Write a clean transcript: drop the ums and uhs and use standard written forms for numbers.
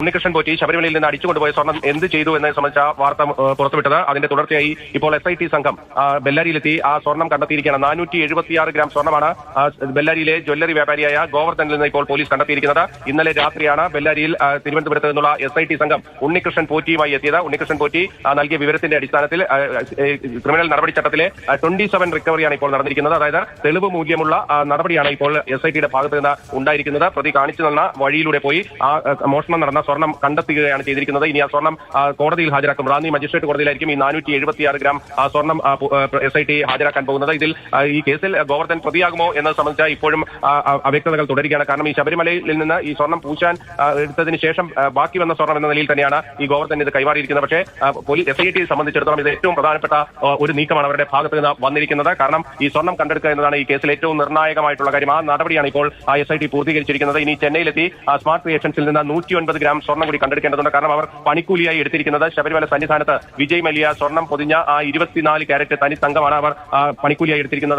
ഉണ്ണികൃഷ്ണൻ പോറ്റി ശബരിമലയിൽ നിന്ന് അടിച്ചുകൊണ്ടുപോയ സ്വർണം എന്ത് ചെയ്തു എന്നത് സംബന്ധിച്ച വാർത്ത പുറത്തുവിട്ടത്. അതിന്റെ തുടർച്ചയായി ഇപ്പോൾ SIT സംഘം ബെല്ലാരിയിലെത്തി ആ സ്വർണം കണ്ടെത്തിയിരിക്കുകയാണ്. 476 ഗ്രാം സ്വർണ്ണമാണ് ബെല്ലാരിയിലെ ജ്വല്ലറി വ്യാപാരിയായ ഗോവർദ്ധനിൽ നിന്ന് ഇപ്പോൾ പോലീസ് കണ്ടെത്തിയിരിക്കുന്നത്. ഇന്നലെ രാത്രിയാണ് ബെല്ലാരിയിൽ തിരുവനന്തപുരത്ത് നിന്നുള്ള SIT സംഘം ഉണ്ണികൃഷ്ണൻ പോറ്റിയുമായി എത്തിയത്. ഉണ്ണികൃഷ്ണൻ പോറ്റി നൽകിയ വിവരത്തിന്റെ അടിസ്ഥാനത്തിൽ ക്രിമിനൽ നടപടിച്ചട്ടത്തിലെ 27 റിക്കവറിയാണ് ഇപ്പോൾ നടന്നിരിക്കുന്നത്. അതായത് തെളിവ് മൂല്യമുള്ള നടപടിയാണ് ഇപ്പോൾ SITയുടെ ഭാഗത്ത് നിന്ന് ഉണ്ടായിരിക്കുന്നത്. പ്രതി കാണിച്ചു തന്ന വഴിയിലൂടെ പോയി ആ മോഷണം നടന്ന സ്വർണം കണ്ടെത്തുകയാണ് ചെയ്തിരിക്കുന്നത്. ഇനി ആ സ്വർണം കോടതിയിൽ ഹാജരാക്കും. റാന്നി മജിസ്ട്രേറ്റ് കോടതിയിലായിരിക്കും ഈ 476 ഗ്രാം സ്വർണം SIT ഹാജരാക്കാൻ പോകുന്നത്. ഇതിൽ ഈ കേസിൽ ഗോവർദ്ധൻ പ്രതിയാകുമോ എന്നത് സംബന്ധിച്ച ഇപ്പോഴും അവ്യക്തതകൾ തുടരുകയാണ്. കാരണം ഈ ശബരിമലയിൽ നിന്ന് ഈ സ്വർണം പൂശാൻ എടുത്തതിന് ശേഷം ബാക്കി വന്ന സ്വർണം എന്ന നിലയിൽ തന്നെയാണ് ഈ ഗോവർദ്ധൻ ഇത് കൈമാറിയിരിക്കുന്നത്. പക്ഷേ SIT സംബന്ധിച്ചിടത്തോളം ഇത് ഏറ്റവും പ്രധാനപ്പെട്ട ഒരു നീക്കമാണ് അവരുടെ ഭാഗത്ത് നിന്ന് വന്നിരിക്കുന്നത്. കാരണം ഈ സ്വർണം കണ്ടെടുക്കുക എന്നതാണ് ഈ കേസിൽ ഏറ്റവും നിർണായകമായിട്ടുള്ള കാര്യം. ആ നടപടിയാണ് ഇപ്പോൾ SIT പൂർത്തീകരിച്ചിരിക്കുന്നത്. ഇനി ചെന്നൈയിലെത്തി സ്മാർട്ട് ക്രിയേഷൻസിൽ നിന്ന് 109 ഗ്രാം സ്വർണം കൂടി കണ്ടെടുക്കേണ്ടതുണ്ട്. കാരണം അവർ പണിക്കൂലിയായി എടുത്തിരിക്കുന്നത് ശബരിമല സന്നിധാനത്ത് വിജയ് മല്യ സ്വർണം പൊതിഞ്ഞ ആ 24 കാരറ്റ് തനി തങ്കമാണ് അവർ പണിക്കൂലിയായി എടുത്തിരിക്കുന്നത്.